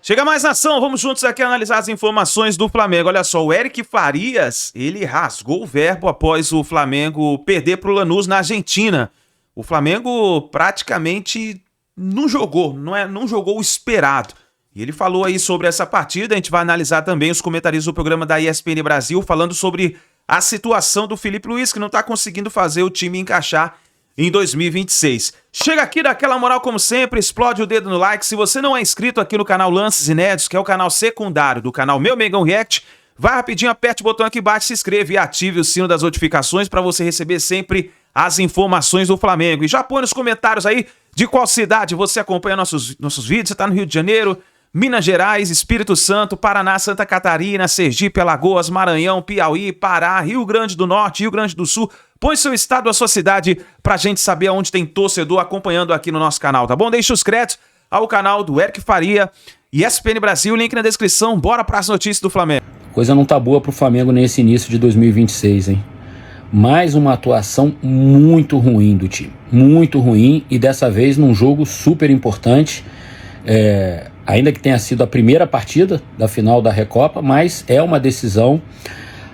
Chega mais nação, vamos juntos aqui analisar as informações do Flamengo. Olha só, o Eric Farias, ele rasgou o verbo após o Flamengo perder para o Lanús na Argentina. O Flamengo praticamente não jogou, não jogou o esperado. E ele falou aí sobre essa partida, a gente vai analisar também os comentaristas do programa da ESPN Brasil, falando sobre a situação do Felipe Luiz, que não está conseguindo fazer o time encaixar em 2026. Chega aqui, dá aquela moral como sempre, explode o dedo no like. Se você não é inscrito aqui no canal Lances Inéditos, que é o canal secundário do canal Meu Mengão React, vai rapidinho, aperte o botão aqui embaixo, se inscreva e ative o sino das notificações para você receber sempre as informações do Flamengo. E já põe nos comentários aí de qual cidade você acompanha nossos vídeos. Você está no Rio de Janeiro, Minas Gerais, Espírito Santo, Paraná, Santa Catarina, Sergipe, Alagoas, Maranhão, Piauí, Pará, Rio Grande do Norte, Rio Grande do Sul. Põe seu estado, a sua cidade, pra gente saber aonde tem torcedor acompanhando aqui no nosso canal, tá bom? Deixa os créditos ao canal do Eric Faria e ESPN Brasil, link na descrição. Bora pras notícias do Flamengo. Coisa não tá boa pro Flamengo nesse início de 2026, hein? Mais uma atuação muito ruim do time. Muito ruim, e dessa vez num jogo super importante. Ainda que tenha sido a primeira partida da final da Recopa, mas é uma decisão.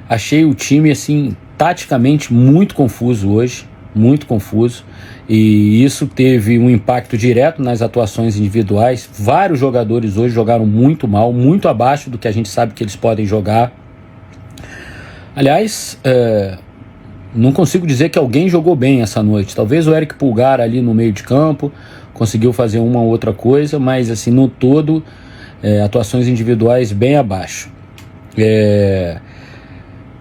Achei o time, assim, taticamente muito confuso hoje, muito confuso, e isso teve um impacto direto nas atuações individuais. Vários jogadores hoje jogaram muito mal, muito abaixo do que a gente sabe que eles podem jogar. Aliás, não consigo dizer que alguém jogou bem essa noite. Talvez o Eric Pulgar ali no meio de campo conseguiu fazer uma ou outra coisa, mas assim, no todo, atuações individuais bem abaixo.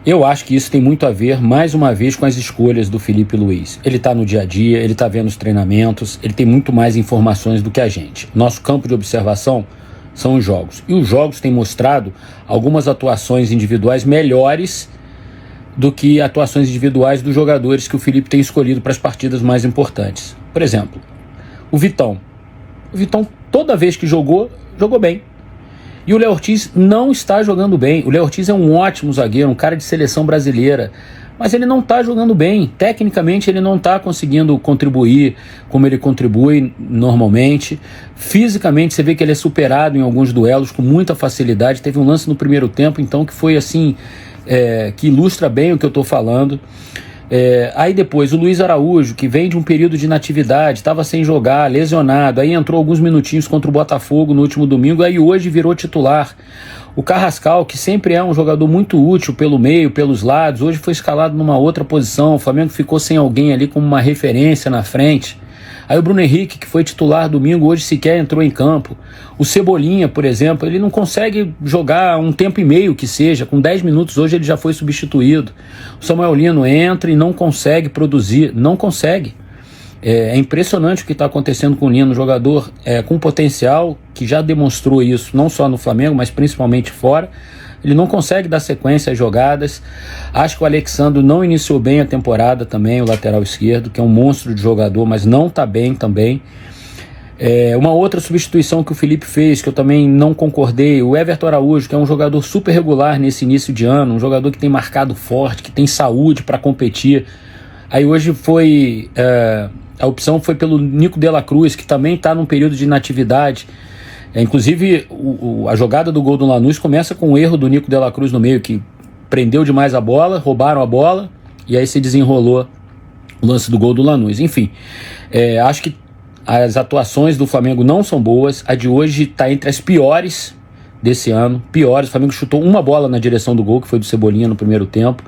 Eu acho que isso tem muito a ver, mais uma vez, com as escolhas do Felipe Luiz. Ele está no dia a dia, ele está vendo os treinamentos, ele tem muito mais informações do que a gente. Nosso campo de observação são os jogos. E os jogos têm mostrado algumas atuações individuais melhores do que atuações individuais dos jogadores que o Felipe tem escolhido para as partidas mais importantes. Por exemplo, o Vitão. O Vitão, toda vez que jogou bem. E o Léo Ortiz não está jogando bem. O Léo Ortiz é um ótimo zagueiro, um cara de seleção brasileira, mas ele não está jogando bem. Tecnicamente ele não está conseguindo contribuir como ele contribui normalmente. Fisicamente você vê que ele é superado em alguns duelos com muita facilidade. Teve um lance no primeiro tempo, então, que foi assim, que ilustra bem o que eu estou falando. Aí depois o Luiz Araújo, que vem de um período de inatividade, estava sem jogar, lesionado, aí entrou alguns minutinhos contra o Botafogo no último domingo, aí hoje virou titular. O Carrascal, que sempre é um jogador muito útil pelo meio, pelos lados, hoje foi escalado numa outra posição. O Flamengo ficou sem alguém ali como uma referência na frente. Aí o Bruno Henrique, que foi titular domingo, hoje sequer entrou em campo. O Cebolinha, por exemplo, ele não consegue jogar um tempo e meio que seja. Com 10 minutos hoje ele já foi substituído. O Samuel Lino entra e não consegue produzir. Não consegue. É impressionante o que está acontecendo com o Lino, um jogador com potencial, que já demonstrou isso, não só no Flamengo, mas principalmente fora. Ele não consegue dar sequência às jogadas. Acho que o Alexandre não iniciou bem a temporada também, o lateral esquerdo, que é um monstro de jogador, mas não está bem também. Uma outra substituição que o Felipe fez, que eu também não concordei, o Everton Araújo, que é um jogador super regular nesse início de ano, um jogador que tem marcado forte, que tem saúde para competir. Aí hoje a opção foi pelo Nico de la Cruz, que também está num período de inatividade. Inclusive, a jogada do gol do Lanús começa com o erro do Nico de la Cruz no meio, que prendeu demais a bola, roubaram a bola, e aí se desenrolou o lance do gol do Lanús. Enfim, acho que as atuações do Flamengo não são boas. A de hoje está entre as piores desse ano. Piores. O Flamengo chutou uma bola na direção do gol, que foi do Cebolinha no primeiro tempo.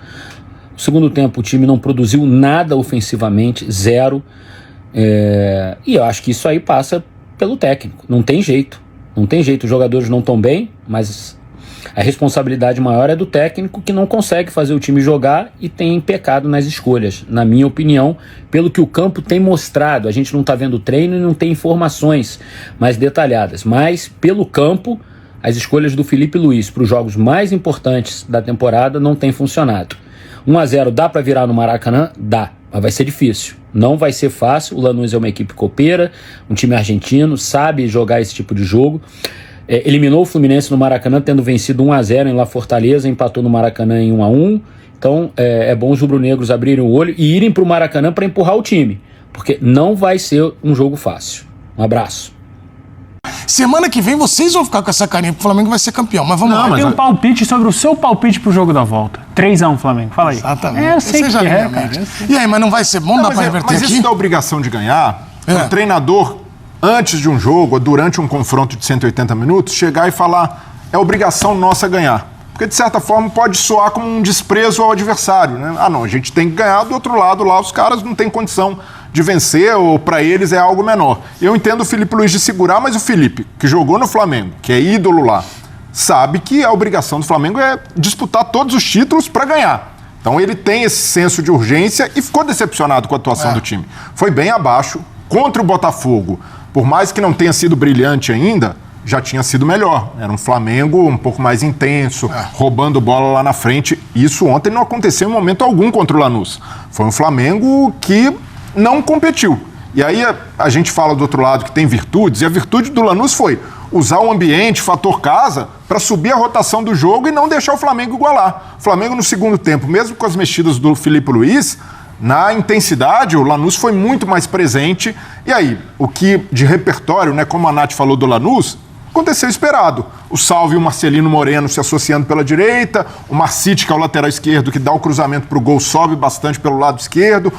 No segundo tempo o time não produziu nada ofensivamente, zero. E eu acho que isso aí passa pelo técnico. Não tem jeito. Não tem jeito, os jogadores não estão bem, mas a responsabilidade maior é do técnico, que não consegue fazer o time jogar e tem pecado nas escolhas, na minha opinião, pelo que o campo tem mostrado. A gente não está vendo treino e não tem informações mais detalhadas, mas pelo campo, as escolhas do Felipe Luiz para os jogos mais importantes da temporada não têm funcionado. 1-0 dá para virar no Maracanã? Dá, mas vai ser difícil. Não vai ser fácil. O Lanús é uma equipe copeira, um time argentino, sabe jogar esse tipo de jogo. Eliminou o Fluminense no Maracanã, tendo vencido 1-0 em La Fortaleza, empatou no Maracanã em 1-1. Então é bom os rubro-negros abrirem o olho e irem para o Maracanã para empurrar o time, porque não vai ser um jogo fácil. Um abraço. Semana que vem vocês vão ficar com essa carinha, porque o Flamengo vai ser campeão. Mas vamos lá. Tem um palpite sobre o seu palpite pro jogo da volta. 3-1 Flamengo. Fala aí. Exatamente. Eu sei que cara. E aí, mas não vai ser bom? Dá pra reverter mas aqui? isso da obrigação de ganhar, o treinador, antes de um jogo, ou durante um confronto de 180 minutos, chegar e falar, é obrigação nossa ganhar. Porque, de certa forma, pode soar como um desprezo ao adversário, né? Ah, não, a gente tem que ganhar, do outro lado lá os caras não têm condição de vencer, ou para eles é algo menor. Eu entendo o Felipe Luiz de segurar, mas o Felipe, que jogou no Flamengo, que é ídolo lá, sabe que a obrigação do Flamengo é disputar todos os títulos para ganhar. Então ele tem esse senso de urgência e ficou decepcionado com a atuação do time. Foi bem abaixo. Contra o Botafogo, por mais que não tenha sido brilhante ainda, já tinha sido melhor. Era um Flamengo um pouco mais intenso, roubando bola lá na frente. Isso ontem não aconteceu em momento algum contra o Lanús. Foi um Flamengo que não competiu. E aí a gente fala do outro lado que tem virtudes, e a virtude do Lanús foi usar o ambiente, fator casa, para subir a rotação do jogo e não deixar o Flamengo igualar. O Flamengo no segundo tempo, mesmo com as mexidas do Felipe Luiz, na intensidade, o Lanús foi muito mais presente. E aí, o que de repertório, né, como a Nath falou do Lanús, aconteceu esperado. O Salve e o Marcelino Moreno se associando pela direita, o Marcite, que é o lateral esquerdo, que dá o cruzamento para o gol, sobe bastante pelo lado esquerdo,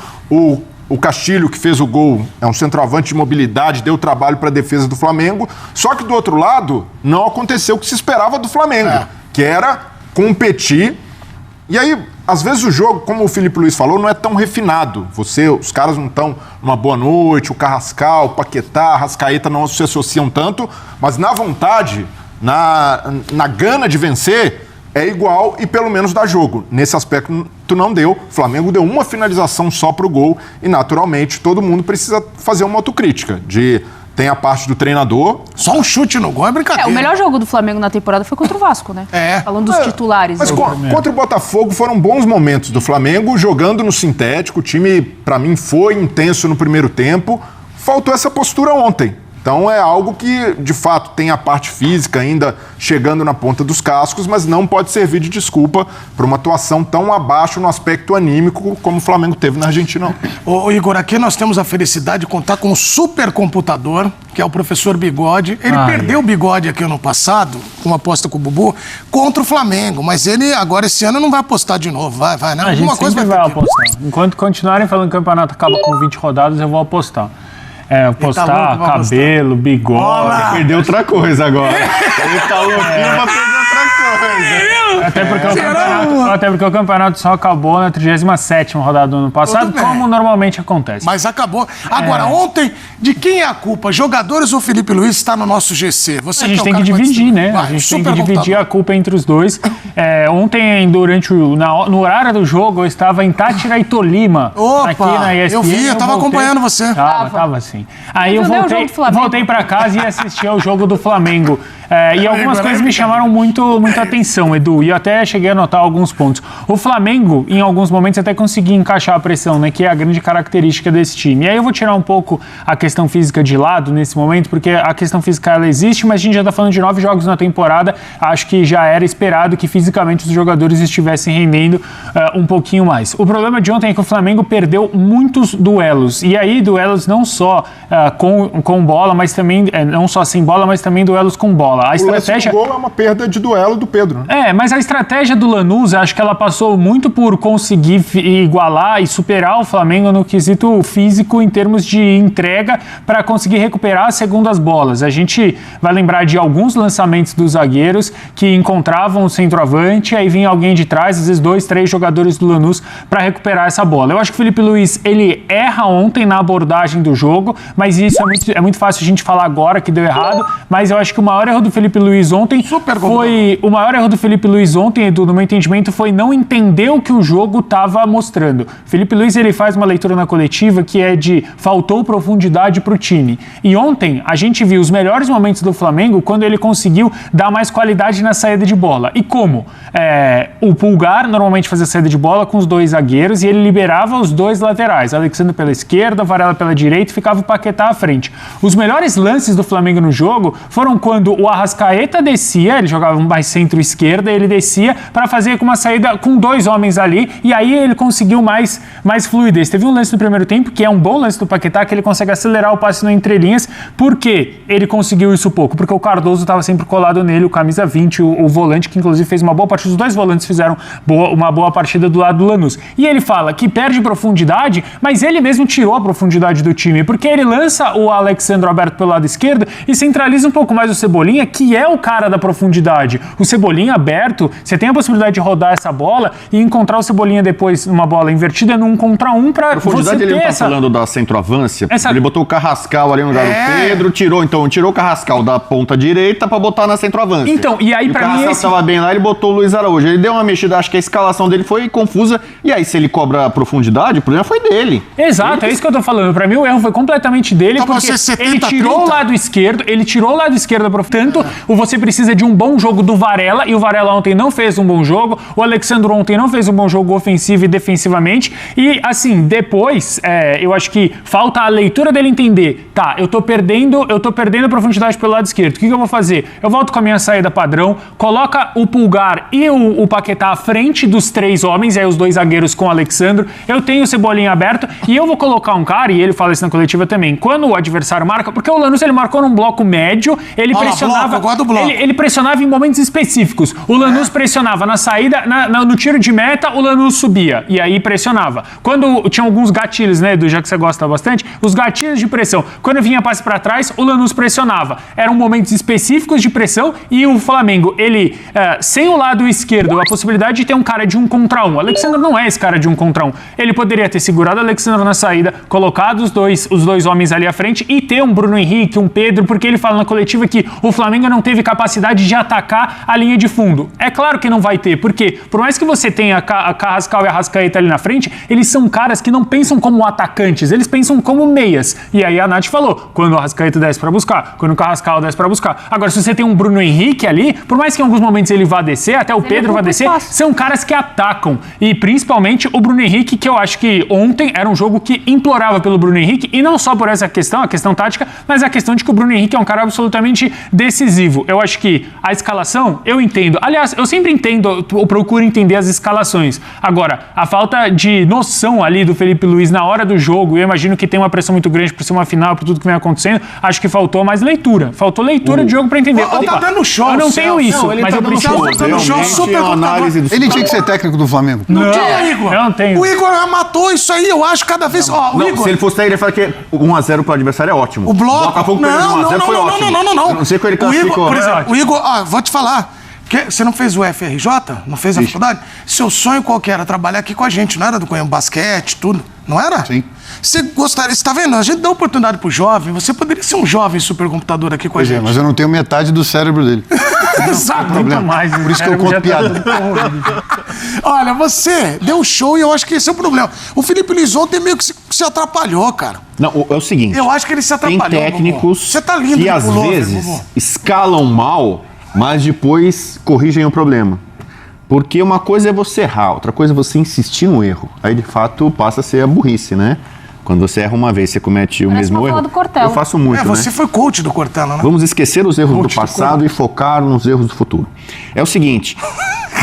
o Castilho, que fez o gol, é um centroavante de mobilidade, deu trabalho para a defesa do Flamengo. Só que do outro lado, não aconteceu o que se esperava do Flamengo, que era competir. E aí, às vezes o jogo, como o Felipe Luiz falou, não é tão refinado. Os caras não estão numa boa noite, o Carrascal, o Paquetá, a Arrascaeta não se associam tanto, mas na vontade, na gana de vencer, é igual e pelo menos dá jogo. Nesse aspecto não deu. O Flamengo deu uma finalização só pro gol e, naturalmente, todo mundo precisa fazer uma autocrítica. Tem a parte do treinador. Só um chute no gol é brincadeira. O melhor jogo do Flamengo na temporada foi contra o Vasco, né? Falando dos titulares. Mas contra o Botafogo foram bons momentos do Flamengo, jogando no sintético. O time, pra mim, foi intenso no primeiro tempo. Faltou essa postura ontem. Então é algo que, de fato, tem a parte física ainda chegando na ponta dos cascos, mas não pode servir de desculpa para uma atuação tão abaixo no aspecto anímico como o Flamengo teve na Argentina. Ô Igor, aqui nós temos a felicidade de contar com um supercomputador, que é o professor Bigode. Ele perdeu o Bigode aqui ano passado, com uma aposta com o Bubu, contra o Flamengo, mas ele agora esse ano não vai apostar de novo, vai, né? A gente sempre vai apostar. Enquanto continuarem falando que o campeonato acaba com 20 rodadas, eu vou apostar. Postar cabelo, bigode. Ele perdeu outra coisa agora. Ele tá louquinho pra perder outra coisa. Até porque o campeonato só acabou na 37ª rodada do ano passado, como normalmente acontece. Mas acabou. Agora, ontem, de quem é a culpa? Jogadores ou Felipe Luiz está no nosso GC? A gente tem que dividir, né? A gente tem que dividir a culpa entre os dois. Ontem, no horário do jogo, eu estava em Tátira e Tolima. Opa, aqui na ESPN. Eu vi, eu estava acompanhando você. Tava sim. Aí eu voltei para casa e assisti ao jogo do Flamengo. E algumas coisas me chamaram muita atenção, Edu, e eu até cheguei a anotar alguns pontos. O Flamengo, em alguns momentos, até conseguia encaixar a pressão, né, que é a grande característica desse time. E aí eu vou tirar um pouco a questão física de lado nesse momento, porque a questão física ela existe, mas a gente já está falando de 9 jogos na temporada. Acho que já era esperado que fisicamente os jogadores estivessem rendendo um pouquinho mais. O problema de ontem é que o Flamengo perdeu muitos duelos, e aí duelos não só com bola, mas também, não só sem bola, mas também duelos com bola. A estratégia... O gol é uma perda de duelo do Pedro, né? Mas a estratégia do Lanús, acho que ela passou muito por conseguir igualar e superar o Flamengo no quesito físico em termos de entrega para conseguir recuperar as segundas bolas. A gente vai lembrar de alguns lançamentos dos zagueiros que encontravam o centroavante, aí vinha alguém de trás, às vezes 2, 3 jogadores do Lanús para recuperar essa bola. Eu acho que o Felipe Luiz, ele erra ontem na abordagem do jogo, mas isso é muito fácil a gente falar agora que deu errado, mas eu acho que o maior erro do Felipe Luiz ontem Edu, no meu entendimento, foi não entender o que o jogo estava mostrando. Felipe Luiz, ele faz uma leitura na coletiva que é de faltou profundidade para o time. E ontem a gente viu os melhores momentos do Flamengo quando ele conseguiu dar mais qualidade na saída de bola. E como? O Pulgar normalmente fazia saída de bola com os 2 zagueiros e ele liberava os 2 laterais, Alexandre pela esquerda, Varela pela direita e ficava o Paquetá à frente. Os melhores lances do Flamengo no jogo foram quando o Arrascaeta descia, ele jogava mais centro-esquerda, ele descia para fazer uma saída com 2 homens ali, e aí ele conseguiu mais fluidez. Teve um lance no primeiro tempo, que é um bom lance do Paquetá, que ele consegue acelerar o passe no entrelinhas. Por que ele conseguiu isso pouco? Porque o Cardoso estava sempre colado nele, o camisa 20, o volante, que inclusive fez uma boa partida. Os 2 volantes fizeram uma boa partida do lado do Lanús. E ele fala que perde profundidade, mas ele mesmo tirou a profundidade do time, porque ele lança o Alexandro aberto pelo lado esquerdo e centraliza um pouco mais o Cebolinha, que é o cara da profundidade. O Cebolinha aberto, você tem a possibilidade de rodar essa bola e encontrar o Cebolinha depois numa bola invertida num contra um para profundidade. Ele não tá falando da centroavância, ele botou o Carrascal ali no lugar do Pedro, tirou o Carrascal da ponta direita para botar na centroavância. Então, e aí para mim o Carrascal estava bem lá, ele botou o Luiz Araújo. Ele deu uma mexida, acho que a escalação dele foi confusa, e aí se ele cobra a profundidade, o problema foi dele. Exato, é isso que eu tô falando. Para mim o erro foi completamente dele, então, porque ele tirou o lado esquerdo, portanto, você precisa de um bom jogo do Varela, e o Varela ontem não fez um bom jogo, o Alexandro ontem não fez um bom jogo ofensivo e defensivamente, e assim, depois, eu acho que falta a leitura dele entender, tá, eu tô perdendo a profundidade pelo lado esquerdo, o que eu vou fazer? Eu volto com a minha saída padrão, coloca o Pulgar e o Paquetá à frente dos 3 homens, e aí os 2 zagueiros com o Alexandro, eu tenho o Cebolinha aberto, e eu vou colocar um cara, e ele fala isso na coletiva também, quando o adversário marca, porque o Lanús ele marcou num bloco médio, ele pressionava, ele pressionava em momentos específicos. O Lanús pressionava na saída, no tiro de meta, o Lanús subia, e aí pressionava. Quando tinha alguns gatilhos, né, Edu, já que você gosta bastante, os gatilhos de pressão, quando vinha passe para trás, o Lanús pressionava. Eram momentos específicos de pressão, e o Flamengo, ele, sem o lado esquerdo, a possibilidade de ter um cara de 1 contra 1. O Alexandre não é esse cara de 1 contra 1. Ele poderia ter segurado o Alexandre na saída, colocado os dois homens ali à frente e ter um Bruno Henrique, um Pedro, porque ele fala na coletiva que o Flamengo não teve capacidade de atacar a linha de fundo. É claro que não vai ter, porque por mais que você tenha a Carrascal e a Arrascaeta ali na frente, eles são caras que não pensam como atacantes, eles pensam como meias. E aí a Nath falou, quando o Arrascaeta desce pra buscar, quando o Carrascal desce pra buscar. Agora, se você tem um Bruno Henrique ali, por mais que em alguns momentos ele vá descer, até o Pedro vai descer, são caras que atacam. E principalmente o Bruno Henrique, que eu acho que ontem era um jogo que implorava pelo Bruno Henrique, e não só por essa questão, a questão tática, mas a questão de que o Bruno Henrique é um cara absolutamente decisivo. Eu acho que a escalação, eu entendo. Aliás, eu sempre entendo, eu procuro entender as escalações. Agora, a falta de noção ali do Felipe Luiz na hora do jogo, eu imagino que tem uma pressão muito grande por ser uma final, por tudo que vem acontecendo, acho que faltou mais leitura. Faltou leitura de jogo pra entender. Opa, tá dando show, eu não tenho isso, mas eu preciso. Ele tinha que ser técnico do Flamengo. Não tinha, Igor. Eu não tenho. O Igor matou isso aí, eu acho, cada vez... Ó, o Igor... Se ele fosse técnico, ele ia falar que 1x0 pro adversário é ótimo. O bloco... Não. Eu não sei como ele classificou. O Igor, vou te falar. Você não fez o FRJ? Não fez a faculdade? Seu sonho qual que era? Trabalhar aqui com a gente, não era do Cunhão Basquete, tudo? Não era? Sim. Você gostaria... Você tá vendo? A gente dá oportunidade pro jovem. Você poderia ser um jovem supercomputador aqui com a gente. Mas eu não tenho metade do cérebro dele. Exato. Muito mais. Por isso que eu conto piada. Olha, você deu show e eu acho que esse é o problema. O Felipe Luiz ontem meio que se atrapalhou, cara. Não, é o seguinte... Eu acho que ele se atrapalhou. Tem técnicos você tá lindo que às vezes escalam mal, mas depois corrigem o problema. Porque uma coisa é você errar, outra coisa é você insistir no erro. Aí, de fato, passa a ser a burrice, né? Quando você erra uma vez, você comete o mesmo erro. Do Cortella. Eu faço muito, você foi coach do Cortella, né? Vamos esquecer os erros do passado e focar nos erros do futuro. É o seguinte,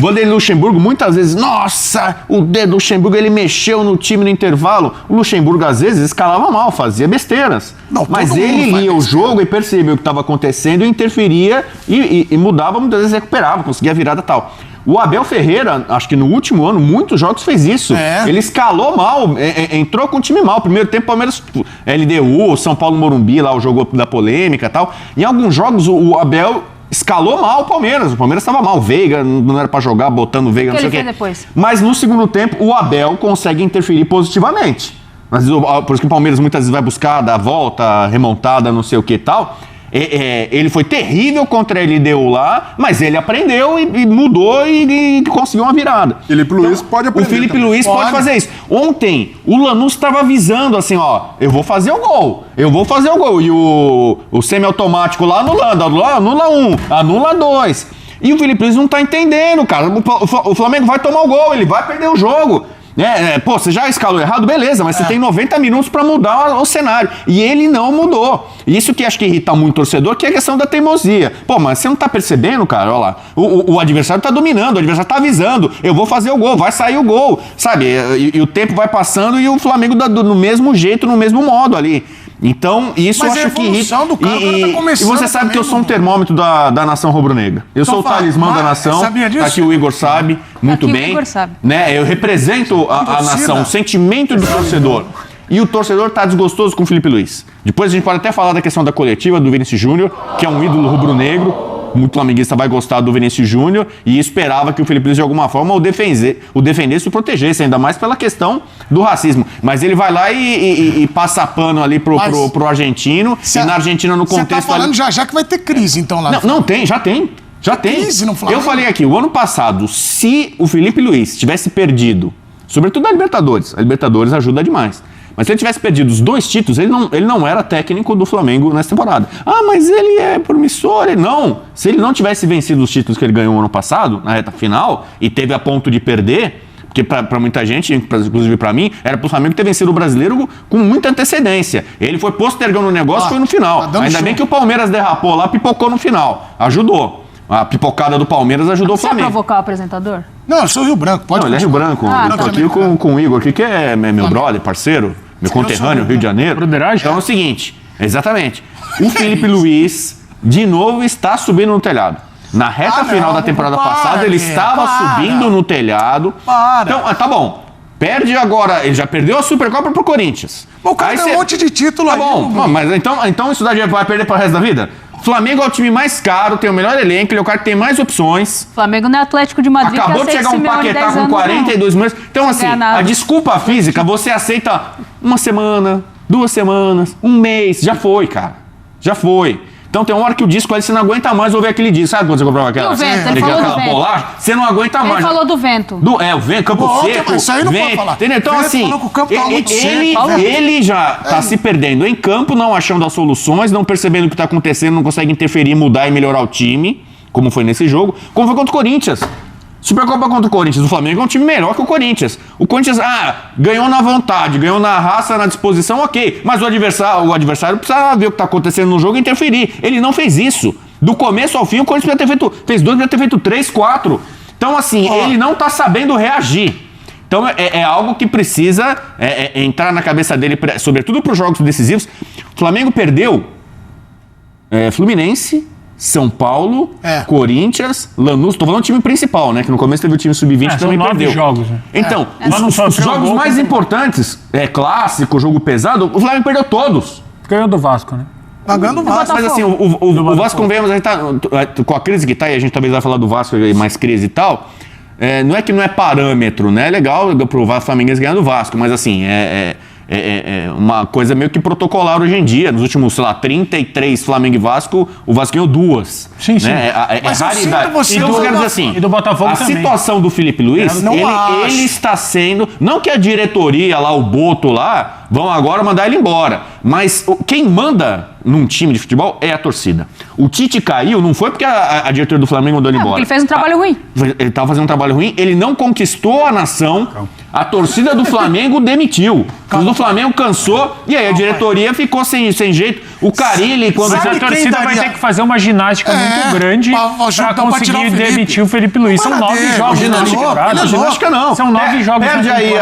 Vanderlei Luxemburgo, muitas vezes, nossa, o dedo Luxemburgo, ele mexeu no time no intervalo. O Luxemburgo, às vezes, escalava mal, fazia besteiras. Não, mas ele lia o jogo e percebeu o que estava acontecendo, interferia e mudava, muitas vezes recuperava, conseguia a virada e tal. O Abel Ferreira, acho que no último ano, muitos jogos fez isso. Ele escalou mal, entrou com o time mal. Primeiro tempo, Palmeiras, LDU, São Paulo Morumbi, lá o jogo da polêmica e tal. Em alguns jogos, o Abel escalou mal o Palmeiras. O Palmeiras estava mal. Veiga não era pra jogar, botando Veiga, não sei o quê. Depois? Mas no segundo tempo, o Abel consegue interferir positivamente. Mas por isso que o Palmeiras muitas vezes vai buscar, dar a volta, remontada, não sei o que e tal. Ele foi terrível contra a LDU lá, mas ele aprendeu e mudou e conseguiu uma virada. Felipe Luiz pode aprender. O Felipe Luiz pode fazer isso. Ontem, o Lanús estava avisando assim, eu vou fazer o gol. E o semiautomático lá anulando, anula 1, anula 2. E o Felipe Luiz não tá entendendo, cara. O Flamengo vai tomar o gol, ele vai perder o jogo. Pô, você já escalou errado, beleza, mas você tem 90 minutos pra mudar o cenário. E ele não mudou. Isso que acho que irrita muito o torcedor, que é a questão da teimosia. Pô, mas você não tá percebendo, cara? Olha lá. O adversário tá dominando, o adversário tá avisando. Eu vou fazer o gol, vai sair o gol. Sabe? E o tempo vai passando e o Flamengo no mesmo jeito, no mesmo modo ali. Então, isso eu acho que irrita. Do cara, e você sabe que eu sou um termômetro da nação rubro-negra. Eu sou o talismã da nação. Sabia disso? Aqui o Igor sabe muito bem. O Igor sabe. Né? Eu represento a nação, o sentimento do torcedor. E o torcedor tá desgostoso com o Felipe Luiz. Depois a gente pode até falar da questão da coletiva do Vinícius Júnior, que é um ídolo rubro-negro. Muito flamenguista vai gostar do Vinícius Júnior e esperava que o Felipe Luiz de alguma forma o defendesse e o protegesse, ainda mais pela questão do racismo. Mas ele vai lá e passa pano ali pro argentino, e na Argentina no contexto... Você tá falando já que vai ter crise então lá. Não tem, já tem. Já tem. Crise no Flamengo. Eu falei aqui, o ano passado, se o Felipe Luiz tivesse perdido, sobretudo a Libertadores ajuda demais. Mas se ele tivesse perdido os 2 títulos, ele não era técnico do Flamengo nessa temporada. Ah, mas ele é promissor. Não. Se ele não tivesse vencido os títulos que ele ganhou ano passado, na reta final, e teve a ponto de perder, porque para muita gente, inclusive para mim, era pro Flamengo ter vencido o Brasileiro com muita antecedência. Ele foi postergando o negócio, foi no final. Ainda bem que o Palmeiras derrapou lá, pipocou no final. Ajudou. A pipocada do Palmeiras ajudou o Flamengo. Você vai provocar o apresentador? Não, eu sou Rio Branco, pode. Não, ele é Rio Branco. Eu tô aqui com o Igor aqui, que é meu brother, parceiro, meu conterrâneo, Rio de Janeiro. Então é o seguinte, exatamente, o Felipe Luiz, de novo, está subindo no telhado. Na reta final da temporada passada, ele estava subindo no telhado. Então, tá bom. Perde agora, ele já perdeu a Supercopa pro Corinthians. O cara tem um monte de título aí. Tá bom, mas então isso daí vai perder pro resto da vida? Flamengo é o time mais caro, tem o melhor elenco, ele é o cara que tem mais opções. Flamengo não é Atlético de Madrid. Acabou de chegar um Paquetá com 42 milhões. Então, assim, a desculpa física, você aceita 1 semana, 2 semanas, 1 mês. Já foi, cara. Já foi. Então tem uma hora que o disco ali você não aguenta mais ouvir aquele disco. Sabe quando você comprava aquela? E o vento, ele falou do vento. Bolacha? Você não aguenta mais. Ele falou do vento. O vento, campo seco. Mas isso aí não pode falar. Entendeu? Então, assim, ele já tá se perdendo em campo, não achando as soluções, não percebendo o que tá acontecendo, não consegue interferir, mudar e melhorar o time, como foi nesse jogo, como foi contra o Corinthians. Supercopa contra o Corinthians, o Flamengo é um time melhor que o Corinthians. O Corinthians, ganhou na vontade, ganhou na raça, na disposição, ok. Mas o adversário precisa ver o que está acontecendo no jogo e interferir. Ele não fez isso. Do começo ao fim, o Corinthians fez 2, podia ter feito 3, 4. Então, assim, ele não está sabendo reagir. Então, é algo que precisa entrar na cabeça dele, sobretudo para os jogos decisivos. O Flamengo perdeu Fluminense, São Paulo, Corinthians, Lanús. Tô falando do time principal, né? Que no começo teve o time sub-20 que também perdeu. Jogos, né? Então, os jogos mais importantes, clássico, jogo pesado, o Flamengo perdeu todos. Ganhou do Vasco, né? Pagando o Vasco. Mas assim, o Vasco, convenhamos, a gente tá com a crise que tá, e a gente talvez vai falar do Vasco e mais crise e tal. Não é que não é parâmetro, né? É legal pro Flamengo ganhar do Vasco, mas assim, é uma coisa meio que protocolar hoje em dia. Nos últimos, 33 Flamengo e Vasco, o Vasco ganhou 2. Sim, sim. Né? É raridade. Então, eu quero dizer assim, e do Botafogo a também. situação do Felipe Luiz, ele está sendo... Não que a diretoria lá, o Boto lá, vão agora mandar ele embora. Mas quem manda num time de futebol é a torcida. O Tite caiu, não foi porque a diretoria do Flamengo mandou ele embora. Ele fez um trabalho ruim. Ele estava fazendo um trabalho ruim, ele não conquistou a nação, a torcida do Flamengo demitiu. O do Flamengo cansou, e aí a diretoria ficou sem jeito. O Carilli, quando... A torcida vai ter que fazer uma ginástica muito grande para conseguir demitir o Felipe Luiz. São 9 jogos. Ginástica não. São 9 jogos. Perde aí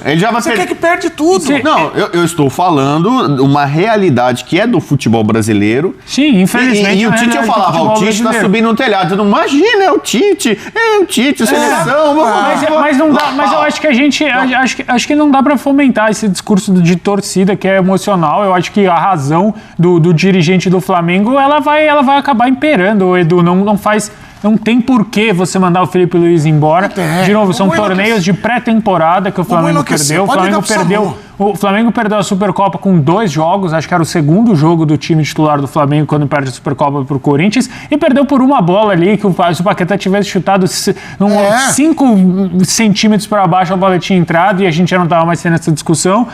Ele já vai perder. Você quer que perde tudo. Não, eu estou falando uma realidade que é do futebol brasileiro. Sim, infelizmente. E o Tite, eu falava, o Tite está subindo no telhado. Não imagina, é o Tite, seleção. Mas não dá, mas eu acho que a gente, acho que não dá para fomentar esse discurso de torcida que é emocional. Eu acho que a razão do dirigente do Flamengo, ela vai acabar imperando, Edu. Não tem porquê você mandar o Felipe Luiz embora. De novo, são torneios de pré-temporada que o Flamengo perdeu. O Flamengo perdeu a Supercopa com 2 jogos, acho que era o segundo jogo do time titular do Flamengo quando perde a Supercopa pro Corinthians, e perdeu por uma bola ali, que se o Paquetá tivesse chutado 5 centímetros para baixo, a bola tinha entrado e a gente já não estava mais tendo essa discussão.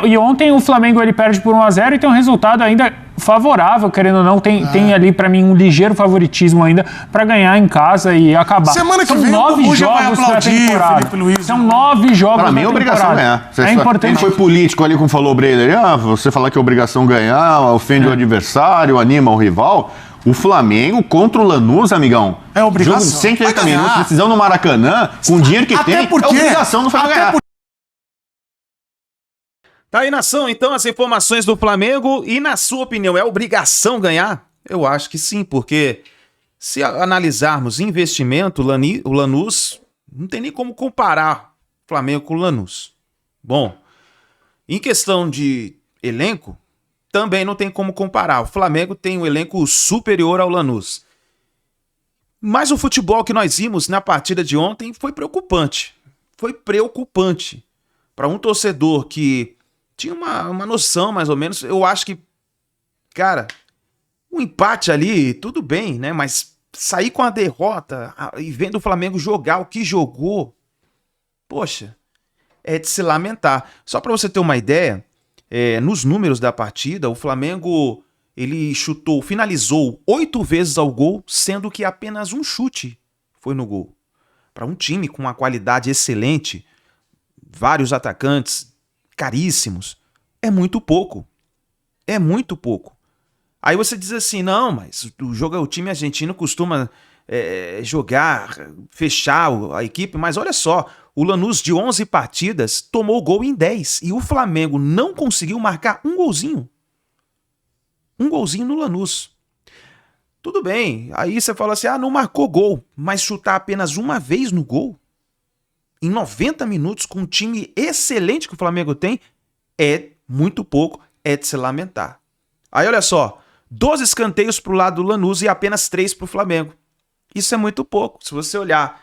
E ontem o Flamengo ele perde por 1-0 e tem um resultado ainda favorável, querendo ou não, tem ali pra mim um ligeiro favoritismo ainda pra ganhar em casa e acabar. Semana que São vem 9 jogos da temporada. São 9 jogos pra mim é obrigação ganhar. É importante. Ele foi político ali, como falou o Breiler, você falar que é obrigação ganhar, ofende o adversário, anima o rival. O Flamengo contra o Lanús, amigão. É obrigação. Jogo de 180 minutos, decisão no Maracanã, com o dinheiro que Até tem, porque, é obrigação do Flamengo ganhar. Tá aí, nação, então, as informações do Flamengo. E, na sua opinião, é obrigação ganhar? Eu acho que sim, porque se analisarmos investimento, o Lanús, não tem nem como comparar o Flamengo com o Lanús. Bom, em questão de elenco, também não tem como comparar. O Flamengo tem um elenco superior ao Lanús. Mas o futebol que nós vimos na partida de ontem foi preocupante. Foi preocupante. Para um torcedor que tinha uma noção, mais ou menos, eu acho que, cara, um empate ali, tudo bem, né? Mas sair com a derrota e vendo o Flamengo jogar o que jogou, poxa, é de se lamentar. Só para você ter uma ideia, nos números da partida, o Flamengo, ele finalizou 8 vezes ao gol, sendo que apenas um chute foi no gol. Para um time com uma qualidade excelente, vários atacantes caríssimos, é muito pouco. É muito pouco. Aí você diz assim, não, mas o time argentino costuma jogar, fechar a equipe, mas olha só, o Lanús de 11 partidas tomou gol em 10 e o Flamengo não conseguiu marcar um golzinho. Um golzinho no Lanús. Tudo bem, aí você fala assim, não marcou gol, mas chutar apenas uma vez no gol, em 90 minutos, com um time excelente que o Flamengo tem, é muito pouco, é de se lamentar. Aí olha só, 12 escanteios pro lado do Lanús e apenas 3 pro Flamengo. Isso é muito pouco. Se você olhar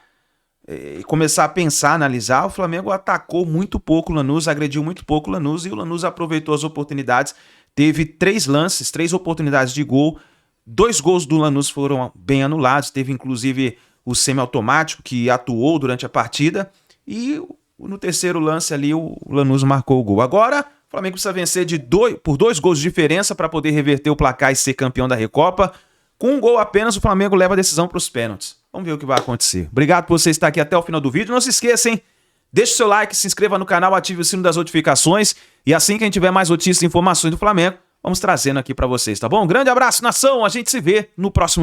e começar a pensar, analisar, o Flamengo atacou muito pouco o Lanús, agrediu muito pouco o Lanús e o Lanús aproveitou as oportunidades. Teve 3 lances, 3 oportunidades de gol. 2 gols do Lanús foram bem anulados. Teve inclusive o semiautomático que atuou durante a partida. E no terceiro lance ali o Lanús marcou o gol. Agora o Flamengo precisa vencer por 2 gols de diferença para poder reverter o placar e ser campeão da Recopa. Com um gol apenas, o Flamengo leva a decisão para os pênaltis. Vamos ver o que vai acontecer. Obrigado por você estar aqui até o final do vídeo. Não se esqueça, hein? Deixe o seu like, se inscreva no canal, ative o sino das notificações. E assim que a gente tiver mais notícias e informações do Flamengo, vamos trazendo aqui para vocês, tá bom? Um grande abraço, nação. A gente se vê no próximo vídeo.